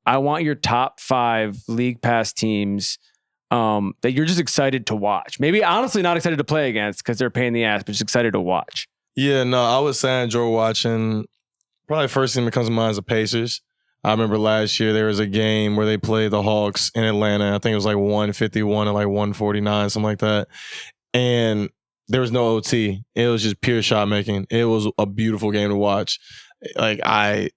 I want your top 5 league pass teams that you're just excited to watch. Maybe honestly not excited to play against because they're a pain in the ass, but just excited to watch. Yeah, no, I would say I enjoy watching. Probably first thing that comes to mind is the Pacers. I remember last year there was a game where they played the Hawks in Atlanta. I think it was like 151 and like 149, something like that. And there was no OT. It was just pure shot making. It was a beautiful game to watch. Like I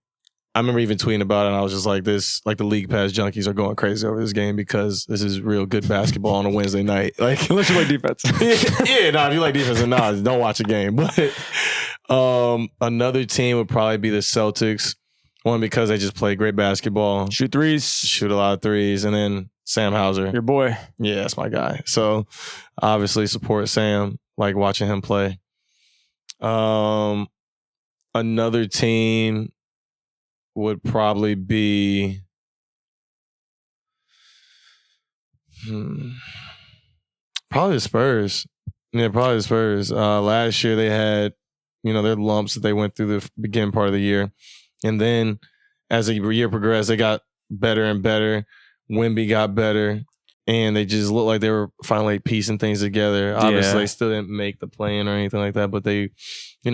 remember even tweeting about it, and I was just like, the league pass junkies are going crazy over this game because this is real good basketball on a Wednesday night. Like, unless you like defense. If you like defense, then don't watch a game. But another team would probably be the Celtics. One, because they just play great basketball. Shoot threes. Shoot a lot of threes. And then Sam Hauser. Your boy. Yeah, that's my guy. So obviously support Sam, like watching him play. Another team would probably be probably the Spurs. Yeah, probably the Spurs. Last year they had, their lumps that they went through the beginning part of the year. And then as the year progressed, they got better and better. Wemby got better. And they just looked like they were finally piecing things together. Obviously, they still didn't make the play-in or anything like that, but they,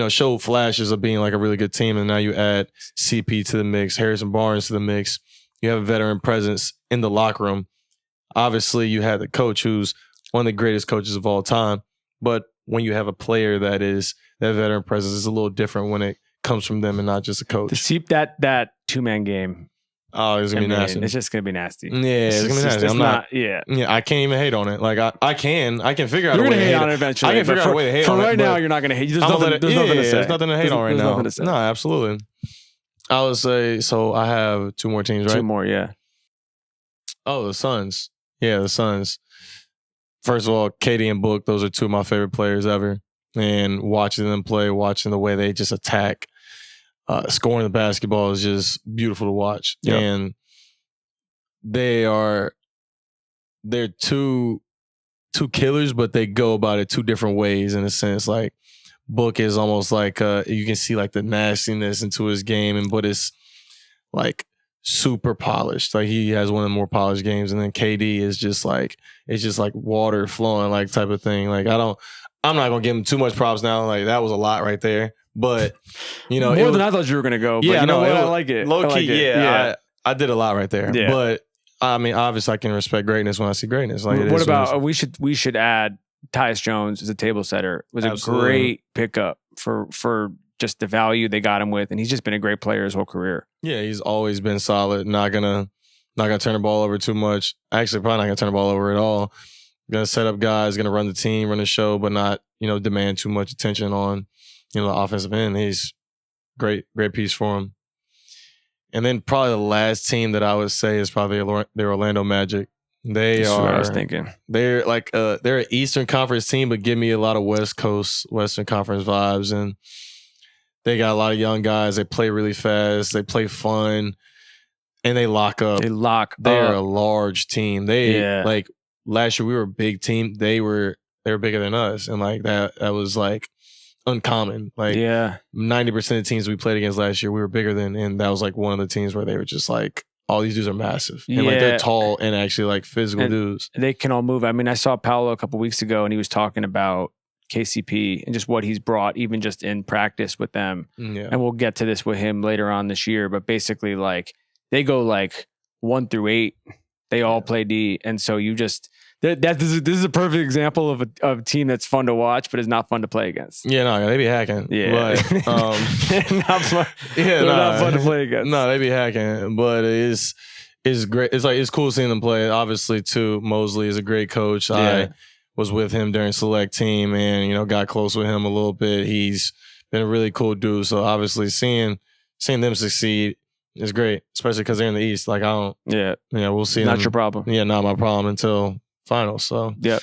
showed flashes of being like a really good team. And now you add CP to the mix, Harrison Barnes to the mix. You have a veteran presence in the locker room. Obviously, you had the coach who's one of the greatest coaches of all time. But when you have a player that veteran presence is a little different when it comes from them and not just a coach. To keep that 2-man game. Oh, it's gonna be nasty. It's just gonna be nasty. Yeah, it's gonna be nasty. I'm not. Yeah, I can't even hate on it. Like I can figure out. You're a way gonna to hate on it eventually. I can figure out a way to hate on it. For right now, you're not gonna hate. There's nothing to say. There's nothing to hate on right now. Nothing to say. No, absolutely. I would say so. I have 2 more teams, right? 2 more, yeah. Oh, the Suns. Yeah, the Suns. First of all, Katie and Book. Those are 2 of my favorite players ever. And watching them play, watching the way they just attack, scoring the basketball is just beautiful to watch. Yep. And they're two killers, but they go about it 2 different ways in a sense. Like Book is almost like you can see like the nastiness into his game, but it's like super polished. Like he has one of the more polished games, and then KD is just like water flowing like type of thing. Like I'm not gonna give him too much props now. Like that was a lot right there, but more than I thought you were gonna go. But yeah, I like it. Low key, like it. I did a lot right there. Yeah. But I mean, obviously, I can respect greatness when I see greatness. Like, what about we should add Tyus Jones as a table setter. It was Absolutely. A great pickup for just the value they got him with, and he's just been a great player his whole career. Yeah, he's always been solid. Not gonna turn the ball over too much. Actually, probably not gonna turn the ball over at all. Gonna set up guys, gonna run the team, run the show, but not demand too much attention on the offensive end. He's great piece for him. And then probably the last team that I would say is probably the Orlando Magic. That's what I was thinking. They're like they're an Eastern Conference team, but give me a lot of Western Conference vibes, and they got a lot of young guys. They play really fast. They play fun, and they lock up. They're a large team. Like last year we were a big team. They were bigger than us, and like that was like uncommon. Like 90% of the teams we played against last year we were bigger than, and that was like one of the teams where they were just like, all these dudes are massive. And like they're tall and actually like physical dudes. They can all move. I mean, I saw Paolo a couple weeks ago and he was talking about KCP and just what he's brought, even just in practice with them. Yeah. And we'll get to this with him later on this year. But basically, like they go like 1 through 8. They all play D. And so you just this is a perfect example of a team that's fun to watch, but is not fun to play against. Yeah, no, they be hacking. Yeah, but, not fun. Yeah, not fun to play against. No, they be hacking, but it's great. It's cool seeing them play. Obviously, too, Mosley is a great coach. Yeah. I was with him during select team, and got close with him a little bit. He's been a really cool dude. So obviously, seeing them succeed is great, especially because they're in the East. Like I don't. Yeah, we'll see. Not your problem. Yeah, not my problem until finals. So yeah.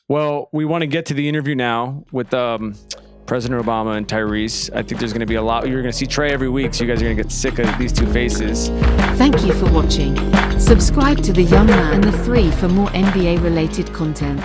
Well, we want to get to the interview now with President Obama and Tyrese. I think there's going to be a lot. You're going to see Trey every week, so you guys are going to get sick of these 2 faces. Thank you for watching. Subscribe to The Young Man and The 3 for more NBA related content.